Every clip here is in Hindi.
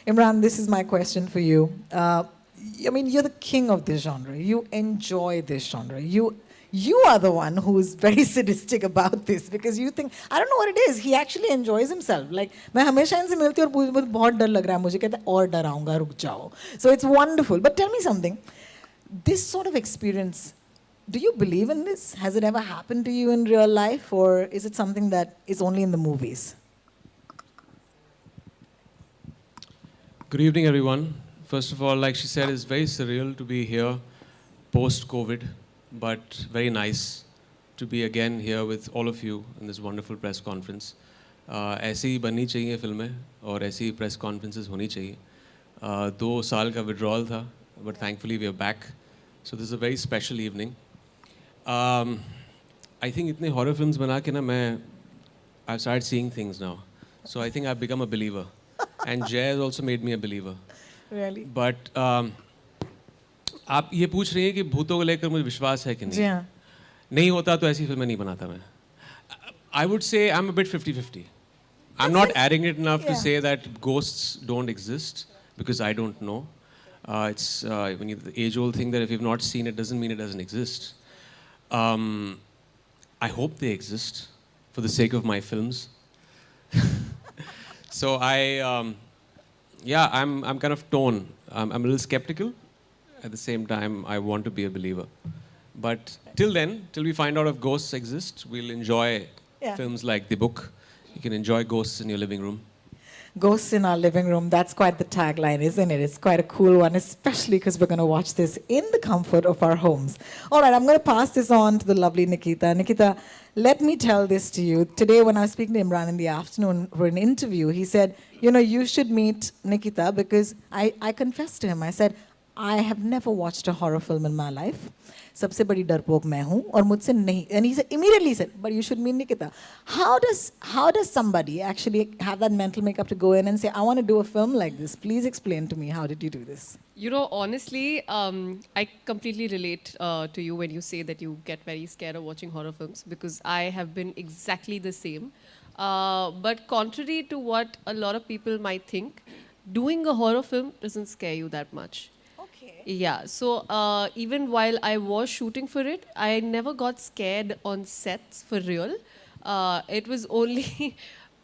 Imran, this is my question for you. I mean, you're the king of this genre. You enjoy this genre. You are the one who's very sadistic about this because you think I don't know what it is. He actually enjoys himself. Like मैं हमेशा इनसे मिलती हूँ और मुझे बहुत डर लग रहा है मुझे कहता है और डराऊंगा रुक जाओ. So it's wonderful. But tell me something. This sort of experience, do you believe in this? Has it ever happened to you in real life, or is it something that is only in the movies? Good evening, everyone. First of all, like she said, it's very surreal to be here post-COVID, but very nice to be again here with all of you in this wonderful press conference. ऐसी ही बननी चाहिए फिल्में और ऐसी ही press conferences होनी चाहिए. 2 साल का withdrawal था, but thankfully we are back. So this is a very special evening. I think इतने horror films बना के ना मैं I've started seeing things now. So I think I've become a believer. And Jay has also made me a believer. Really? But आप ये पूछ रही हैं कि भूतों को लेकर मुझे विश्वास है कि नहीं? जी हाँ. नहीं होता तो ऐसी फिल्में नहीं बनाता मैं. I would say I'm a bit 50-50. I'm not arrogant enough to say that ghosts don't exist because I don't know. It's the age-old thing that if you've not seen it doesn't mean it doesn't exist. I hope they exist for the sake of my films. So I'm kind of torn. I'm a little skeptical. At the same time, I want to be a believer. But till then, till we find out if ghosts exist, we'll enjoy films like The Book. You can enjoy ghosts in your living room. Ghosts in our living room, that's quite the tagline, isn't it? It's quite a cool one, especially because we're going to watch this in the comfort of our homes. All right, I'm going to pass this on to the lovely Nikita. Nikita, let me tell this to you. Today, when I was speaking to Imran in the afternoon for an interview, he said, you should meet Nikita because I confessed to him. I said, I have never watched a horror film in my life. सबसे बड़ी डरपोक मैं हूँ और मुझसे नहीं. And he said, immediately said, but you should meet Nikita. How does somebody actually have that mental makeup to go in and say, I want to do a film like this? Please explain to me, how did you do this? Honestly, I completely relate to you when you say that you get very scared of watching horror films because I have been exactly the same. But contrary to what a lot of people might think, doing a horror film doesn't scare you that much. Yeah, so even while I was shooting for it, I never got scared on sets for real. It was only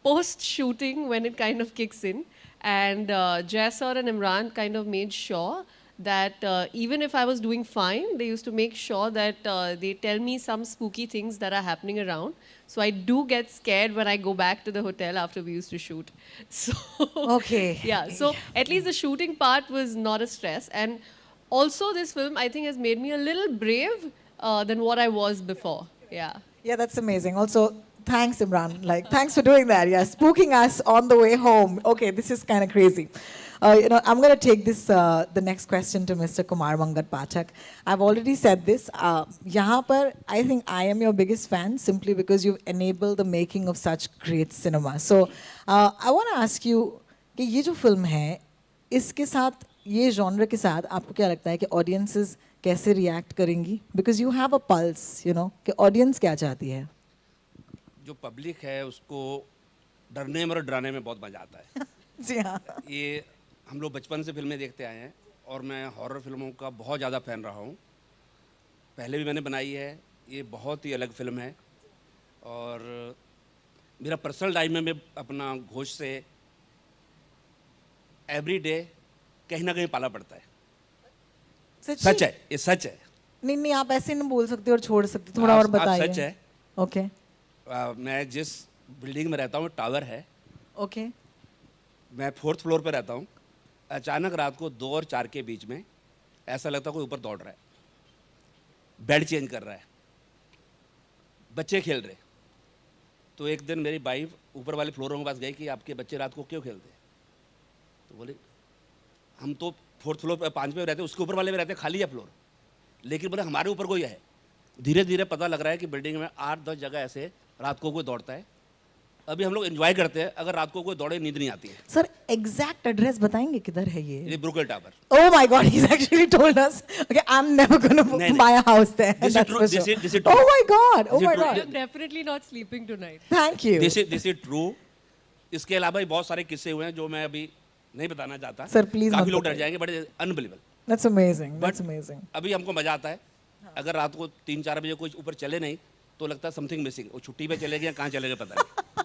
post-shooting when it kind of kicks in. And Jaisar and Imran kind of made sure that even if I was doing fine, they used to make sure that they tell me some spooky things that are happening around. So I do get scared when I go back to the hotel after we used to shoot. So yeah, so at least the shooting part was not a stress. And also this film, I think, has made me a little brave than what I was before. Yeah. Yeah, that's amazing. Also, thanks, Imran. Thanks for doing that. Yeah, spooking us on the way home. Okay, this is kind of crazy. I'm going to take this, the next question to Mr. Kumar Mangat Pathak. I've already said this. Yahan par, I think I am your biggest fan simply because you've enabled the making of such great cinema. So, I want to ask you, कि ये जो film है, इसके साथ, ये genre के साथ, आपको क्या लगता है कि audiences कैसे react करेंगी? Because you have a pulse, कि audience क्या चाहती है? जो public है उसको डरने में और डराने में बहुत मजा आता है. जी हाँ. ये हम लोग बचपन से फिल्में देखते आए हैं और मैं हॉरर फिल्मों का बहुत ज़्यादा फ़ैन रहा हूँ. पहले भी मैंने बनाई है. ये बहुत ही अलग फिल्म है और मेरा पर्सनल लाइफ में मैं अपना घोष से एवरी डे कहीं ना कहीं पाला पड़ता है. सच है, ये सच है. नहीं आप ऐसे नहीं बोल सकते और छोड़ सकते, थोड़ा और बताइए. सच है. ओके. मैं जिस बिल्डिंग में रहता हूँ टावर है. ओके. मैं 4th फ्लोर पे रहता हूँ. अचानक रात को 2 और 4 के बीच में ऐसा लगता है कोई ऊपर दौड़ रहा है, बेड चेंज कर रहा है, बच्चे खेल रहे. तो एक दिन मेरी वाइफ ऊपर वाले फ्लोरों के पास गई कि आपके बच्चे रात को क्यों खेलते हैं? तो बोले हम तो 4th फ्लोर पे 5 पे रहते हैं, उसके ऊपर वाले में रहते हैं, खाली है फ्लोर. लेकिन बोले हमारे ऊपर कोई है. धीरे धीरे पता लग रहा है कि बिल्डिंग में 8-10 जगह ऐसे रात को कोई दौड़ता है. अभी हम लोग एंजॉय करते हैं. अगर रात को कोई दौड़े नींद नहीं आती है. सर एग्जैक्ट एड्रेस बताएंगे किधर है ये ब्रुकल tower. Oh my God, he's actually told us. Okay, I'm never going to buy a house there. This is true. This is true. Oh my God. Oh my God. I'm definitely not sleeping tonight. Thank you. This is true. इसके अलावा भी बहुत सारे किस्से हुए हैं जो मैं अभी नहीं बताना चाहता। Sir, please काफी मत लोग डर बताइए। जाएंगे, but unbelievable. That's amazing. That's But- amazing. अभी हमको मजा आता है। अगर रात को 3-4 बजे कोई ऊपर चले नहीं तो लगता है समथिंग मिसिंग। वो छुट्टी पे चले गए या कहाँ चले गए पता नहीं।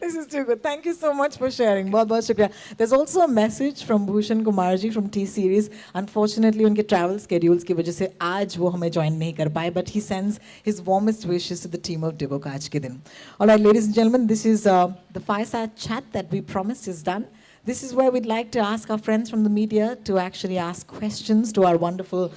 This is too good. Thank you so much for sharing. बहुत बहुत शुक्रिया. There's also a message from Bhushan Kumar ji from T Series. Unfortunately, उनके travel schedules की वजह से आज वो हमें join नहीं कर पाए, but he sends his warmest wishes to the team of Dibok आज के दिन. All right, ladies and gentlemen, this is the fireside chat that we promised is done. This is where we'd like to ask our friends from the media to actually ask questions to our wonderful,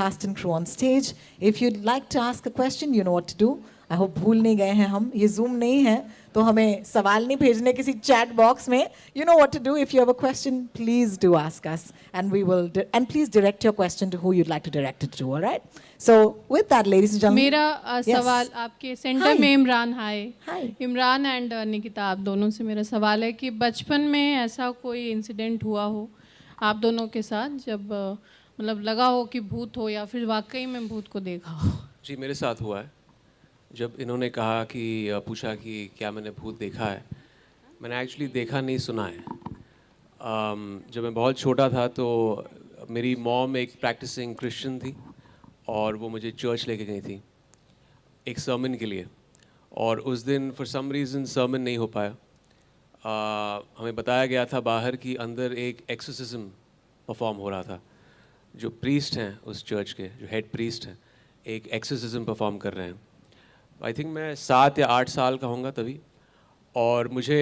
cast and crew on stage. If you'd like to ask a question, you know what to do. I hope भूल नहीं गए हैं हम. ये Zoom नहीं है, तो हमें सवाल नहीं भेजने किसी chat box में. You know what to do. If you have a question, please do ask us, and we will. And please direct your question to who you'd like to direct it to. All right. So with that, ladies and gentlemen. मेरा Yes. सवाल आपके सेंटर Hi. में इमरान हाय Hi. इमरान एंड निकिता, आप दोनों से मेरा सवाल है कि बचपन में ऐसा कोई इंसिडेंट हुआ हो आप दोनों के साथ जब मतलब लगा हो कि भूत हो या फिर वाकई में भूत को देखा हो? जी मेरे साथ हुआ है। जब इन्होंने कहा कि पूछा कि क्या मैंने भूत देखा है, मैंने एक्चुअली देखा नहीं, सुना है। जब मैं बहुत छोटा था तो मेरी मॉम एक प्रैक्टिसिंग क्रिश्चियन थी और वो मुझे चर्च लेके गई थी एक सर्मन के लिए, और उस दिन फॉर सम रीज़न सर्मन नहीं हो पाया। हमें बताया गया था बाहर कि अंदर एक एक्सोसिज्म परफॉर्म हो रहा था। जो प्रीस्ट हैं उस चर्च के, जो हेड प्रीस्ट हैं, एक एक्सोसिज्म परफॉर्म कर रहे हैं। आई थिंक मैं 7 या 8 साल का होऊंगा तभी, और मुझे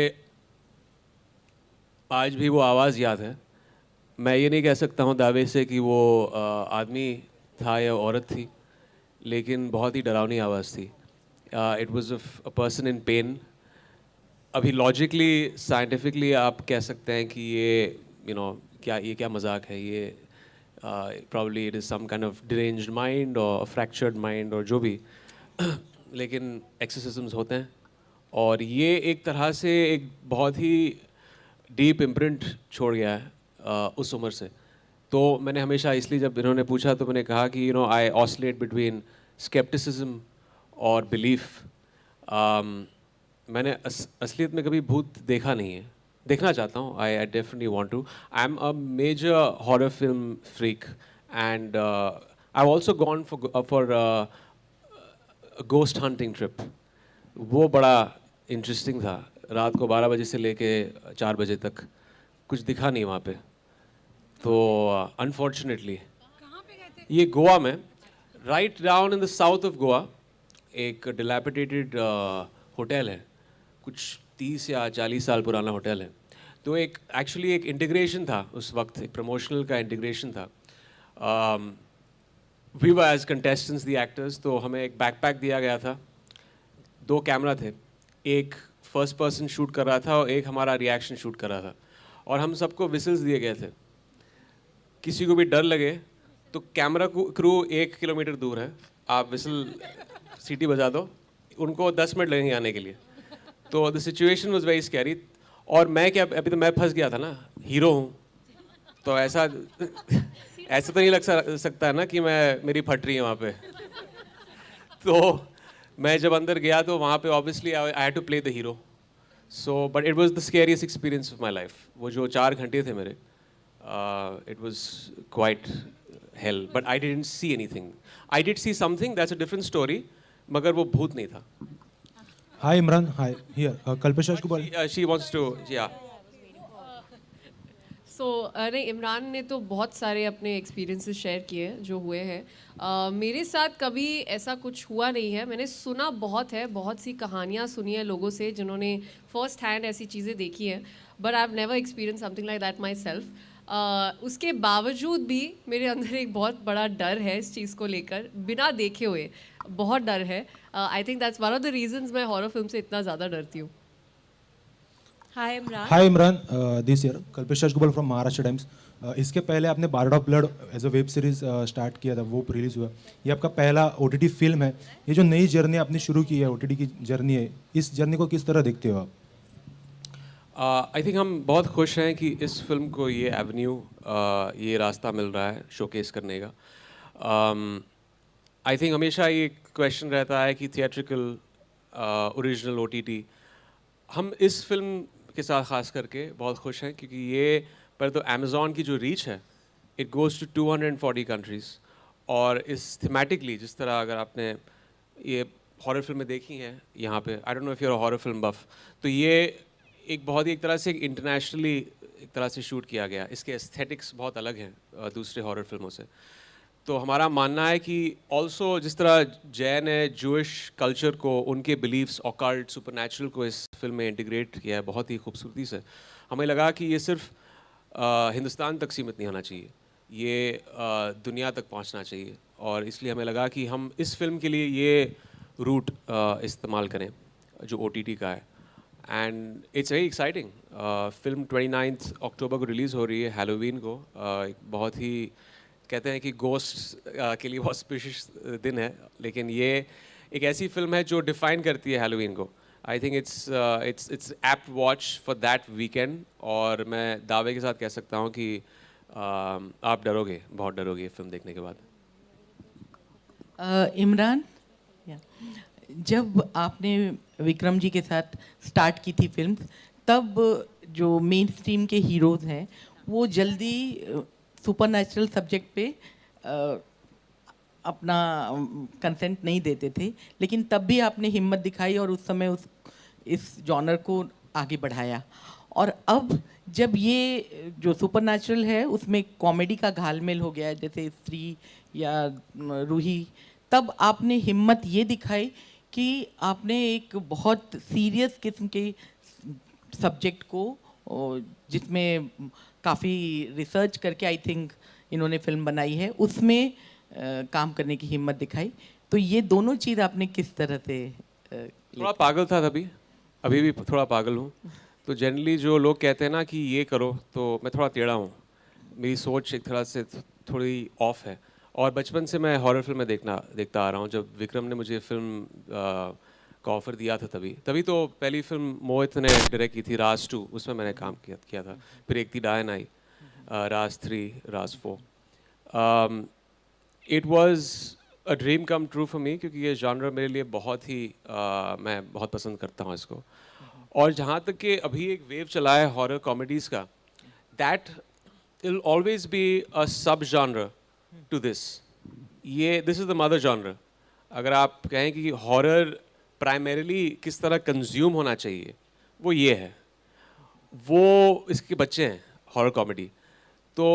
आज भी वो आवाज़ याद है। मैं ये नहीं कह सकता हूँ दावे से कि वो आदमी था या औरत थी, लेकिन बहुत ही डरावनी आवाज़ थी। It was a person in pen. अभी लॉजिकली साइंटिफिकली आप कह सकते हैं कि ये क्या मजाक है, ये probably it is some kind of deranged mind और फ्रैक्चर्ड माइंड और जो भी लेकिन एक्सोसिज्म्स होते हैं, और ये एक तरह से एक बहुत ही डीप इम्प्रिंट छोड़ गया है उस उम्र से। तो मैंने हमेशा, इसलिए जब इन्होंने पूछा तो मैंने कहा कि आई ऑसिलेट बिटवीन स्केप्टिसिज्म और बिलीफ। मैंने असलियत में कभी भूत देखा नहीं है, देखना चाहता हूँ। I definitely want to. I am a major horror film freak and I also gone for ghost hunting trip. वो बड़ा इंटरेस्टिंग था। रात को 12 बजे से लेके 4 बजे तक कुछ दिखा नहीं वहाँ पे। तो अनफॉर्चुनेटली ये गोवा में, write down in the south of Goa, एक डिलैपिडेटेड होटल है, कुछ 30 या 40 साल पुराना होटल है। तो एक एक्चुअली एक इंटीग्रेशन था उस वक्त, एक प्रमोशनल का इंटीग्रेशन था। We were as contestants the actors. तो हमें एक बैकपैक दिया गया था, 2 कैमरा थे, एक फर्स्ट पर्सन शूट कर रहा था और एक हमारा रिएक्शन शूट कर रहा था, और हम सबको विसल्स दिए गए थे। किसी को भी डर लगे तो कैमरा क्रू 1 किलोमीटर दूर है, आप विसल सीटी बजा दो, उनको 10 मिनट लगेंगे आने के लिए। तो the situation was very scary. और मैं क्या, अभी तो मैं फंस गया था ना, हीरो हूँ, तो ऐसा तो नहीं लग सकता है ना कि मेरी फट रही है वहाँ पे। तो मैं जब अंदर गया तो वहाँ पे obviously I had to play the hero. So but it was the scariest experience of my life. वो जो 4 घंटे थे मेरे, it was quite hell, but I didn't see anything. I did see something, that's a different story, मगर वो भूत नहीं था। Hi Imran, hi. Here, Kalpesh Rajkumar. She wants to, yeah. सो नहीं, इमरान ने तो बहुत सारे अपने एक्सपीरियंसेस शेयर किए हैं जो हुए हैं। मेरे साथ कभी ऐसा कुछ हुआ नहीं है। मैंने सुना बहुत है, बहुत सी कहानियाँ सुनी है लोगों से जिन्होंने फर्स्ट हैंड ऐसी चीज़ें देखी हैं, but I have never experience something like that my self. उसके बावजूद भी मेरे अंदर एक बहुत बड़ा डर है इस चीज़ को लेकर, बिना देखे हुए बहुत डर है। I think that's one of the reasons मैं हॉरर फिल्म से इतना ज़्यादा डरती हूँ। हाय Imran. Hi Imran, this year Kalpesh Rajkumar from Maharashtra Times. इसके पहले आपने bard of blood as a web series start किया था, वो रिलीज हुआ। ये आपका पहला OTT फिल्म है। ये जो नई जर्नी आपने शुरू की है, OTT की जर्नी है, इस जर्नी को किस तरह देखते हो आप? आई थिंक हम बहुत खुश हैं कि इस फिल्म को ये एवेन्यू, ये रास्ता मिल रहा है शोकेस करने का। आई थिंक हमेशा ये क्वेश्चन रहता है कि थिएट्रिकल, ओरिजिनल, OTT। हम इस फिल्म के साथ ख़ास करके बहुत खुश हैं क्योंकि ये पर तो अमेज़ॉन की जो रीच है इट गोज़ टू 240 कंट्रीज़। और इस थीमेटिकली जिस तरह अगर आपने ये हॉरर फिल्में देखी हैं यहाँ पे, I don't know if you are a horror film buff, तो ये एक बहुत ही एक तरह से इंटरनेशनली एक तरह से शूट किया गया। इसके एस्थेटिक्स बहुत अलग हैं दूसरे हॉरर फिल्मों से। तो हमारा मानना है कि ऑल्सो जिस तरह जैन ने जूइश कल्चर को, उनके बिलीव्स, ऑकल्ट, सुपरनैचुरल को इस फिल्म में इंटीग्रेट किया है बहुत ही खूबसूरती से। हमें लगा कि ये सिर्फ हिंदुस्तान तक सीमित नहीं होना चाहिए, ये दुनिया तक पहुंचना चाहिए। और इसलिए हमें लगा कि हम इस फिल्म के लिए ये रूट इस्तेमाल करें जो OTT का है। And it's very exciting. Film 29 अक्टूबर को रिलीज़ हो रही है, हैलोवीन को। एक बहुत ही कहते हैं कि गोस्ट के लिए बहुत स्पेशस दिन है, लेकिन ये एक ऐसी फिल्म है जो डिफ़ाइन करती है हैलोवीन को। आई think it's apt watch for that weekend. और मैं दावे के साथ कह सकता हूँ कि आप डरोगे, बहुत डरोगे फिल्म देखने के बाद। इमरान, जब आपने विक्रम जी के साथ स्टार्ट की थी फिल्म, तब जो मेन स्ट्रीम के हीरोज़ हैं वो जल्दी सुपरनैचुरल सब्जेक्ट पे अपना कंसेंट नहीं देते थे, लेकिन तब भी आपने हिम्मत दिखाई और उस समय इस जॉनर को आगे बढ़ाया। और अब जब ये जो सुपरनैचुरल है उसमें कॉमेडी का घालमेल हो गया है, जैसे स्त्री या रूही, तब आपने हिम्मत ये दिखाई कि आपने एक बहुत सीरियस किस्म के सब्जेक्ट को, जिसमें काफ़ी रिसर्च करके आई थिंक इन्होंने फिल्म बनाई है, उसमें काम करने की हिम्मत दिखाई। तो ये दोनों चीज़ आपने किस तरह से थोड़ा पागल था तभी, अभी भी थोड़ा पागल हूँ। तो जनरली जो लोग कहते हैं ना कि ये करो, तो मैं थोड़ा टेढ़ा हूँ, मेरी सोच एक तरह से थोड़ी ऑफ है। और बचपन से मैं हॉरर फिल्में देखता आ रहा हूँ। जब विक्रम ने मुझे फिल्म का ऑफ़र दिया था तभी तो पहली फिल्म मोहित ने डायरेक्ट की थी, राज 2, उसमें मैंने काम किया था। फिर एक थी डायन आई, राज 3, राज 4। It was a dream come true for me, क्योंकि ये जॉनर मेरे लिए बहुत ही मैं बहुत पसंद करता हूँ इसको। और जहाँ तक कि अभी एक वेव चला है हॉरर कॉमेडीज़ का, that will always be a sub genre to this is the mother genre. अगर आप कहें कि हॉरर प्राइमरीली किस तरह कंज्यूम होना चाहिए, वो ये है, वो इसके बच्चे हैं हॉरर कॉमेडी। तो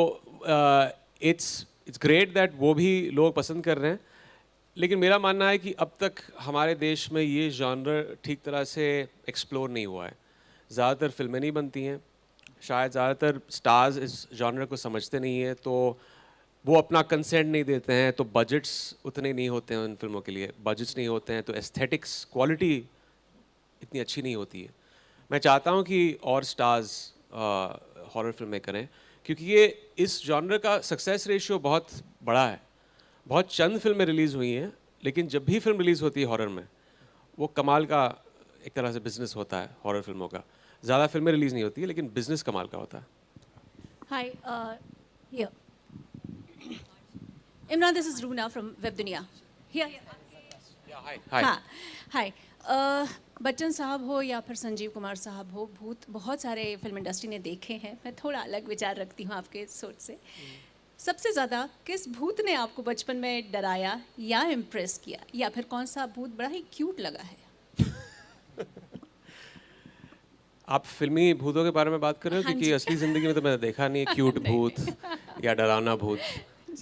इट्स ग्रेट दैट वो भी लोग पसंद कर रहे हैं। लेकिन मेरा मानना है कि अब तक हमारे देश में ये जॉनर ठीक तरह से एक्सप्लोर नहीं हुआ है। ज़्यादातर फिल्में नहीं बनती हैं, शायद ज़्यादातर स्टार्स इस जॉनर को समझते नहीं हैं, तो वो अपना कंसेंट नहीं देते हैं, तो बजट्स उतने नहीं होते हैं उन फिल्मों के लिए, बजट्स नहीं होते हैं, तो एस्थेटिक्स क्वालिटी इतनी अच्छी नहीं होती है। मैं चाहता हूँ कि और स्टार्स हॉरर फिल्में करें, क्योंकि ये इस जॉनर का सक्सेस रेशियो बहुत बड़ा है। बहुत चंद फिल्में रिलीज़ हुई हैं, लेकिन जब भी फिल्म रिलीज़ होती है हॉरर में, वो कमाल का एक तरह से बिजनेस होता है हॉरर फिल्मों का। ज़्यादा फिल्में रिलीज़ नहीं होती है, लेकिन बिजनेस कमाल का होता है। Hi, here. Imran, this is Runa from Web Dunia. Here. हाय हाँ, हाय। बच्चन साहब हो या फिर संजीव कुमार साहब हो, भूत बहुत सारे फिल्म इंडस्ट्री ने देखे हैं। मैं थोड़ा अलग विचार रखती हूँ आपके सोच से। सबसे ज़्यादा किस भूत ने आपको बचपन में डराया या इम्प्रेस किया, या फिर कौन सा भूत बड़ा ही क्यूट लगा है? आप फिल्मी भूतों के बारे में बात कर रहे हो? हाँ क्योंकि जी। असली ज़िंदगी में तो मैंने देखा नहीं है क्यूट भूत या डरावना भूत।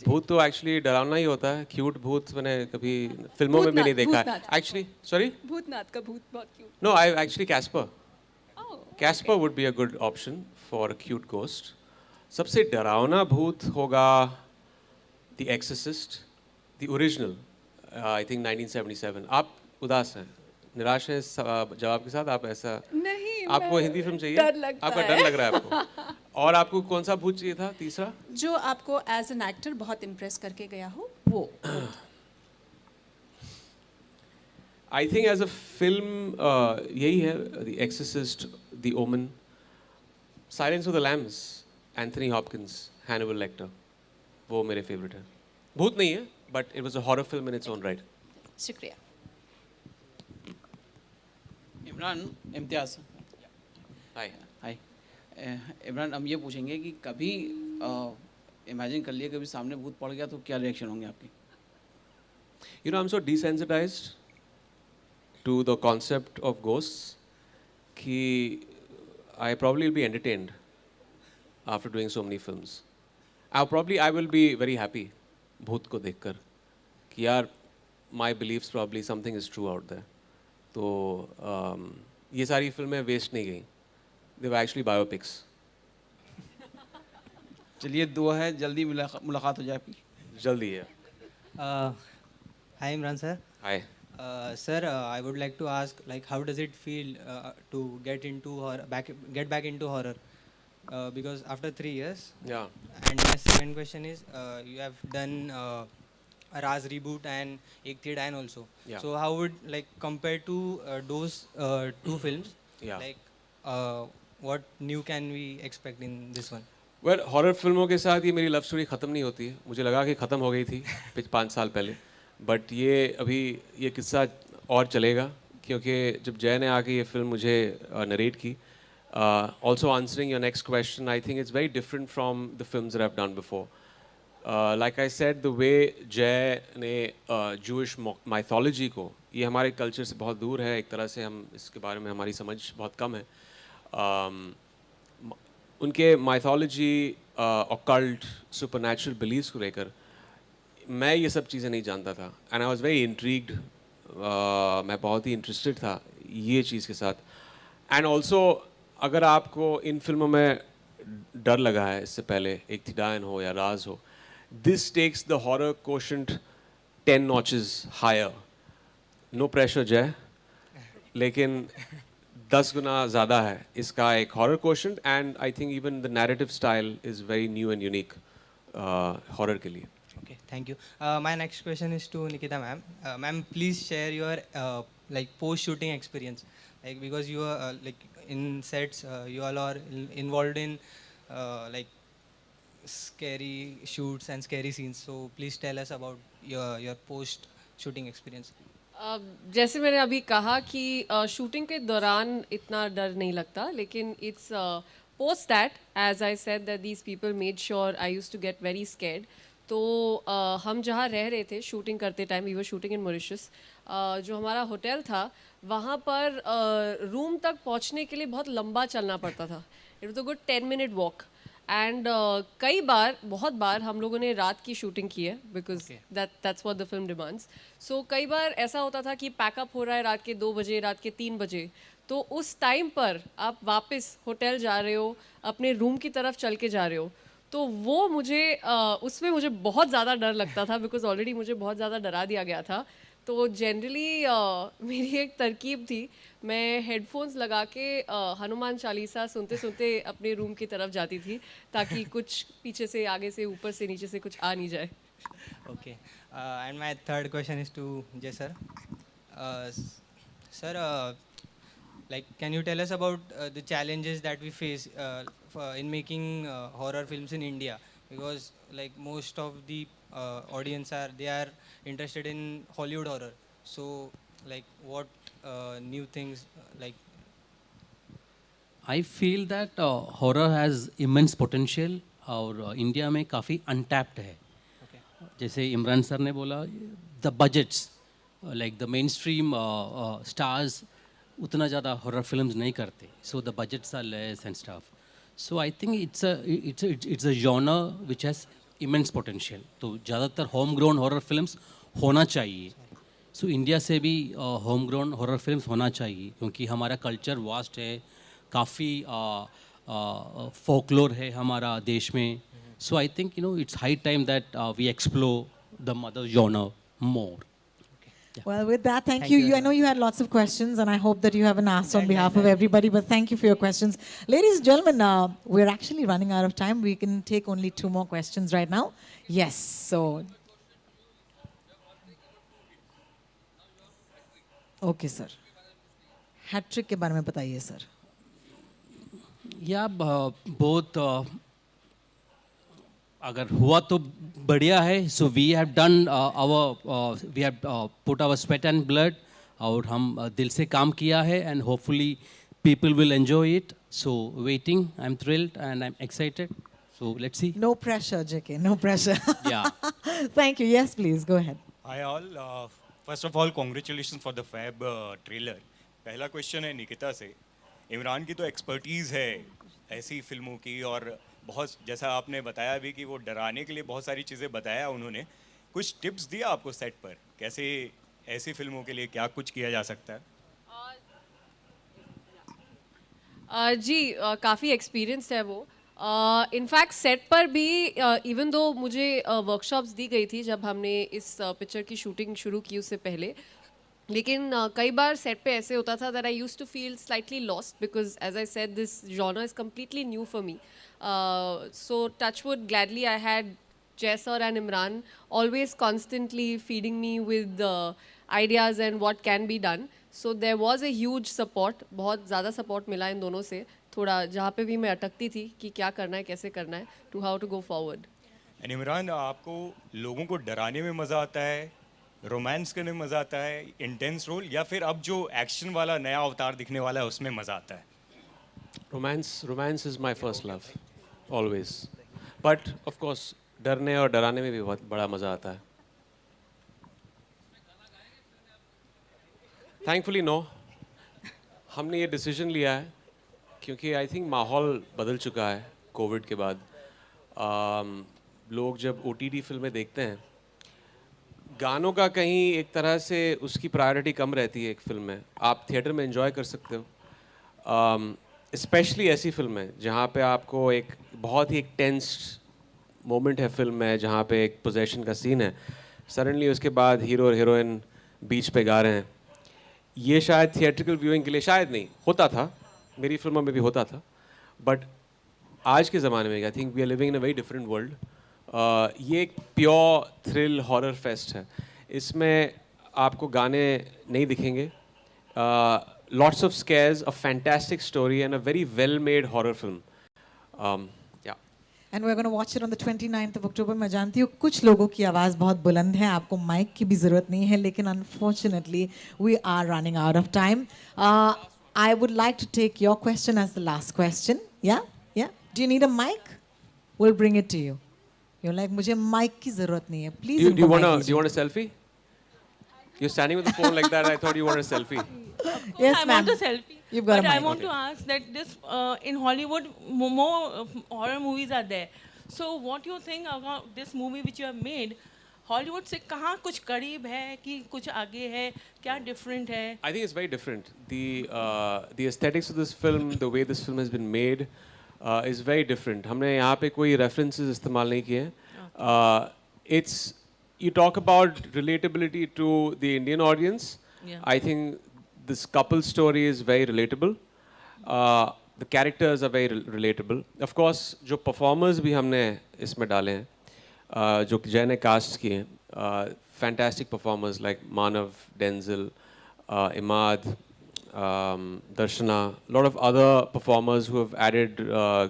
भूत तो एक्चुअली डरावना ही होता है, क्यूट भूत मैंने कभी फिल्मों में भी नहीं देखा है। भूतनाथ। एक्चुअली सॉरी, भूतनाथ का भूत बहुत cute. No, I actually Casper. Casper would be a good option for a cute ghost. सबसे डरावना भूत होगा the Exorcist, the original, I think 1977। आप उदास हैं, निराश हैं इस जवाब के साथ? आप ऐसा नहीं, आपको मैं हिंदी फिल्म चाहिए? डर लगता आपका है। डर लग रहा है आपको। और आपको कौन सा भूत चाहिए था तीसरा? जो आपको एज एन एक्टर बहुत इम्प्रेस करके गया हो, वो। I think as a film यही है, the Exorcist, the Omen, Silence of the Lambs, Anthony Hopkins, Hannibal Lecter, वो मेरे फेवरेट हैं। भूत नहीं है, but it was a horror film in its own right. शुक्रिया। इमरान, इम्तियाज़। हाय। इमरान, हम ये पूछेंगे कि कभी इमेजिन कर लिया कभी सामने भूत पड़ गया तो क्या रिएक्शन होंगे आपके? You know, I'm so desensitized to the concept of ghosts कि I probably will be entertained after doing so many films. I will be very happy भूत को देखकर कि यार my beliefs probably something is true out there. तो ये सारी फिल्में वेस्ट नहीं गई. They were actually biopics. चलिए, दुआ है जल्दी मुलाकात हो जाए आपकी. जल्दी है. Hi Imran sir. Hi. Sir, I would like to ask, like, how does it feel to get back into horror? Because after 3 years. Yeah. And my second question is, you have done a Raz reboot and Ek Thi Dayan also. Yeah. So how would, like, compare to those two films? Yeah. Like, what new can we expect in this one? Well horror फिल्मों के साथ ये मेरी लव स्टोरी ख़त्म नहीं होती है. मुझे लगा कि ख़त्म हो गई थी 5 साल पहले, बट ये किस्सा और चलेगा क्योंकि जब जय ने आके ये फिल्म मुझे नरेट की. Also answering your next question, I think it's very different from the films that I have done before. Like I said, the way जय ने जूइश माइथोलॉजी को, ये हमारे कल्चर से बहुत दूर है. एक तरह से हम इसके बारे में हमारी समझ बहुत कम है. उनके माइथोलॉजी, ऑकल्ट, सुपरनैचुरल बिलीव्स को लेकर मैं ये सब चीज़ें नहीं जानता था. And I was very intrigued. मैं बहुत ही इंटरेस्टेड था ये चीज़ के साथ. एंड ऑल्सो अगर आपको इन फिल्मों में डर लगा है इससे पहले, एक थी डायन हो या राज हो, this takes the horror quotient 10 notches higher. No pressure Jay, लेकिन 10 गुना ज़्यादा है इसका एक horror quotient. And I think even the narrative style is very new and unique horror के लिए. Okay, thank you. My next question is to Nikita ma'am. Ma'am, please share your like post-shooting experience. Like, because you are like in sets, you all are involved in like scary shoots and scary scenes. So please tell us about your post-shooting experience. जैसे मैंने अभी कहा कि शूटिंग के दौरान इतना डर नहीं लगता, लेकिन it's post that, as I said, that these people made sure I used to get very scared. तो हम जहाँ रह रहे थे शूटिंग करते time, we were shooting in Mauritius, जो हमारा होटल था वहाँ पर रूम तक पहुँचने के लिए बहुत लंबा चलना पड़ता था. It was a good 10-minute walk. And कई बार, बहुत बार हम लोगों ने रात की शूटिंग की है, because that's what the film demands. So कई बार ऐसा होता था कि पैकअप हो रहा है रात के 2 बजे, रात के 3 बजे, तो उस टाइम पर आप वापस होटल जा रहे हो, अपने रूम की तरफ चल के जा रहे हो. तो वो मुझे उसमें मुझे बहुत ज़्यादा डर लगता था, बिकॉज ऑलरेडी मुझे बहुत ज़्यादा डरा दिया गया था. तो जनरली मेरी एक तरकीब थी, मैं हेडफोन्स लगा के हनुमान चालीसा सुनते सुनते अपने रूम की तरफ जाती थी, ताकि कुछ पीछे से, आगे से, ऊपर से, नीचे से कुछ आ नहीं जाए. Okay. And my third question is to Jay sir. Sir, like, can you tell us about the challenges that we face in making horror films in India? Because like most of the audience they are interested in Hollywood horror. So like, what new things like? I feel that horror has immense potential और इंडिया में काफ़ी अनटैप्ड है. जैसे इमरान सर ने बोला, the budgets, like the mainstream stars उतना ज़्यादा हॉरर फिल्म्स नहीं करते, so the budgets are less and stuff. So I think it's a genre which has immense potential. तो ज़्यादातर होम ग्रोन हॉरर फिल्म्स होना चाहिए. सो इंडिया से भी होम ग्रोन हॉरर फिल्म्स होना चाहिए, क्योंकि हमारा कल्चर वास्ट है, काफ़ी फोकलोर है हमारा देश में. So I think it's high time that we explore the mother genre more. Well, with that, thank you. I know you had lots of questions, and I hope that you haven't asked on behalf of everybody, but thank you for your questions. Ladies and gentlemen, we're actually running out of time. We can take only 2 more questions right now. Yes, so... Okay, sir. Hat-trick के बारे में बताइए, sir. या बहुत अगर हुआ तो बढ़िया है. So we have done we have put our sweat and blood, और हम दिल से काम किया है, and hopefully people will enjoy it. So waiting, I'm thrilled and I'm excited. So let's see. No pressure, JK, no pressure. Yeah. Thank you. Yes, please, go ahead. Hi all. First of all, congratulations for the fab trailer. पहला क्वेश्चन है निकिता से. इमरान की तो एक्सपर्टीज़ है ऐसी फिल्मों की, और बहुत जैसा आपने बताया भी कि वो डराने के लिए बहुत सारी चीज़ें बताया उन्होंने. कुछ टिप्स दिया आपको सेट पर, कैसे ऐसी फिल्मों के लिए क्या कुछ किया जा सकता है? जी काफ़ी एक्सपीरियंस्ड है वो. इनफैक्ट सेट पर भी इवन दो मुझे वर्कशॉप्स दी गई थी जब हमने इस पिक्चर की शूटिंग शुरू की उससे पहले, लेकिन कई बार सेट पे ऐसे होता था that I used to feel slightly lost because as I said this genre is completely new for me. So touchwood gladly I had Jay sir and Imran always constantly feeding me with ideas and what can be done. So there was a huge support. बहुत ज़्यादा support मिला इन दोनों से. थोड़ा जहाँ पे भी मैं अटकती थी कि क्या करना है, कैसे करना है, to how to go forward. And Imran, आपको लोगों को डराने में मज़ा आता है, रोमांस करने में मज़ा आता है, इंटेंस रोल, या फिर अब जो एक्शन वाला नया अवतार दिखने वाला है उसमें मज़ा आता है? Romance is my first love, always. But of course, डरने और डराने में भी बहुत बड़ा मज़ा आता है. थैंकफुली नो, हमने ये डिसीजन लिया है क्योंकि आई थिंक माहौल बदल चुका है कोविड के बाद. लोग जब OTT फिल्में देखते हैं, गानों का कहीं एक तरह से उसकी प्रायोरिटी कम रहती है एक फिल्म में. आप थिएटर में एंजॉय कर सकते हो, स्पेशली ऐसी फिल्में जहाँ पे आपको एक बहुत ही एक टेंस्ड मोमेंट है फिल्म में, जहाँ पे एक पोजेशन का सीन है, सडनली उसके बाद हीरो और हीरोइन बीच पे गा रहे हैं. ये शायद थिएट्रिकल व्यूइंग के लिए शायद नहीं होता था, मेरी फिल्मों में भी होता था, बट आज के ज़माने में I think we are living in a very different world. ये एक प्योर थ्रिल हॉरर फेस्ट है. इसमें आपको गाने नहीं दिखेंगे, lots of scares, a fantastic story and a very well made horror film. And we're going to watch it on the 29th of October. मैं जानती हूँ कुछ लोगों की आवाज़ बहुत बुलंद है, आपको माइक की भी ज़रूरत नहीं है, लेकिन unfortunately we are running out of time. I would like to take your question as the last question. Yeah? Yeah? Do you need a mic? We'll bring it to you. You're like, मुझे mic की ज़रूरत नहीं है. Please. Do you want a selfie? You're standing with the phone like that. I thought you wanted a selfie. Yes, I ma'am. want a selfie. You've got but a mic. I want to ask that this in Hollywood more horror movies are there. So what do you think about this movie which you have made? Hollywood से कहाँ कुछ करीब है कि कुछ आगे है, क्या different है? I think it's very different. The aesthetics of this film, the way this film has been made, is very different. हमने यहाँ पे कोई references इस्तेमाल नहीं किए हैं. It's you talk about relatability to the Indian audience. Yeah. I think this couple story is very relatable. The characters are very relatable. Of course, जो performers भी हमने इसमें डाले हैं, जो जय ने cast किए हैं, fantastic performers like Manav, Denzel, Imad, Darshana, a lot of other performers who have added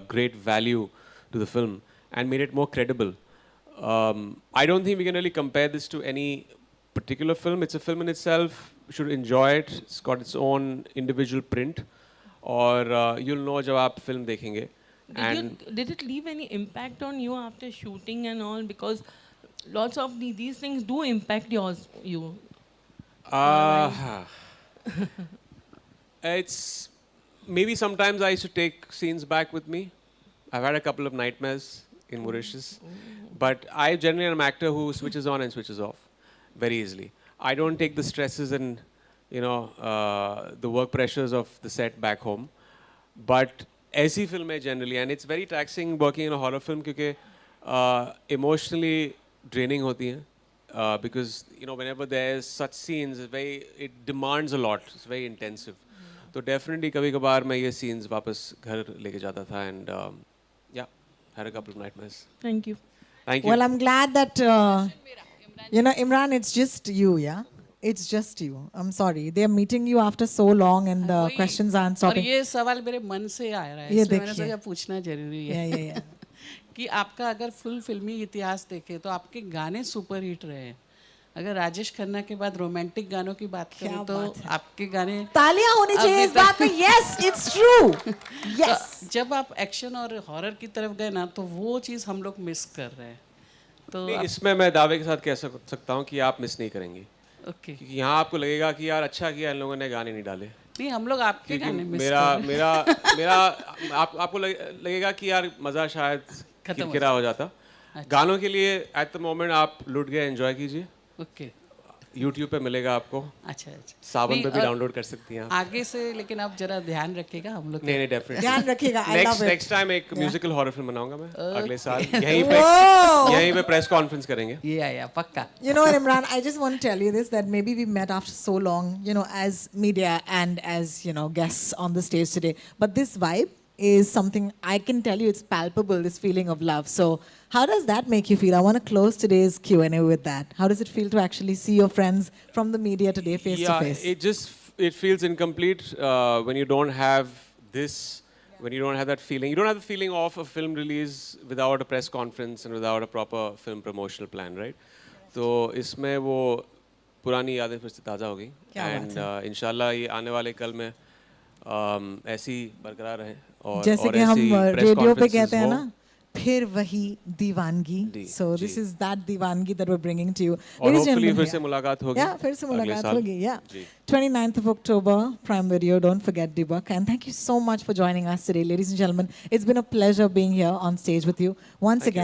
great value to the film and made it more credible. I don't think we can really compare this to any particular film. It's a film in itself. You should enjoy it. It's got its own individual print. और you'll know जब आप film देखेंगे. Did it leave any impact on you after shooting and all? Because lots of these things do impact you. It's maybe sometimes I used to take scenes back with me. I've had a couple of nightmares in Mauritius, but I generally am an actor who switches on and switches off very easily. I don't take the stresses and the work pressures of the set back home. But ऐसी फिल्में generally, and it's very taxing working in a horror film क्योंकि emotionally draining होती हैं, because whenever there's such scenes, it demands a lot. It's very intensive. तो definitely कभी-कभार मैं ये scenes वापस घर लेके जाता था, and yeah, had a couple of nightmares. Thank you. Thank you. Well, I'm glad that Imran, it's just you, yeah. It's just you. I'm sorry. They're meeting you after so long, and the questions aren't और stopping. ये सवाल मेरे मन से आ रहा है, ये इसलिए मैंने देखिए। सोचा पूछना जरूरी है कि आपका अगर फुल फिल्मी इतिहास देखें तो आपके गाने सुपर हिट रहे हैं, अगर राजेश खन्ना के बाद रोमांटिक गानों की बात करें तो आपके गाने तालियां होनी चाहिए इस बात पे. Yes, it's true. Yes. जब आप एक्शन और हॉरर की तरफ गए ना तो वो चीज़ हम लोग मिस कर रहे हैं. तो नहीं, इसमें मैं दावे के साथ कह सकता हूँ कि आप मिस नहीं करेंगे. ओके. क्योंकि यहाँ आपको लगेगा कि यार अच्छा किया इन लोगों ने गाने नहीं डाले. नहीं, हम लोग आपके गाने मिस मेरा आपको लगेगा कि यार मज़ा शायद किरकिरा हो जाता. गानों के लिए एट द मोमेंट आप लुट गए, एंजॉय कीजिए. ओके. YouTube पे मिलेगा आपको. अच्छा. सावन पे भी डाउनलोड कर सकती हैं आप. आगे से लेकिन आप जरा ध्यान रखिएगा हम लोग. नहीं डेफिनेटली ध्यान रखिएगा. नेक्स्ट टाइम एक म्यूजिकल हॉरर फिल्म बनाऊंगा मैं अगले साल. यहीं पे प्रेस कॉन्फ्रेंस करेंगे. ये आया पक्का. You know, Imran, I just want to tell you this, that maybe we met after so long, you know, as media and as, you know, guests on the stage today. But this vibe is something I can tell you, it's palpable, this feeling of love. So how does that make you feel? I want to close today's Q&A with that. How does it feel to actually see your friends from the media today face to face? It feels incomplete when you don't have this, when you don't have that feeling. You don't have the feeling of a film release without a press conference and without a proper film promotional plan, right? So इसमें वो पुरानी यादें फिर से ताज़ा हो गई. And इंशाल्लाह ये आने वाले कल में ऐसी बरकरार रहे. जैसे कि हम रेडियो पे कहते हैं ना, फिर वही दीवानगी. So this is that दीवानगी that we're bringing to you. और hopefully फिर से मुलाकात होगी. Yeah, फिर से मुलाकात होगी. Yeah. 29th of October, Prime Video. Don't forget Dibak. And thank you so much for joining us today, ladies and gentlemen. It's been a pleasure being here on stage with you once again.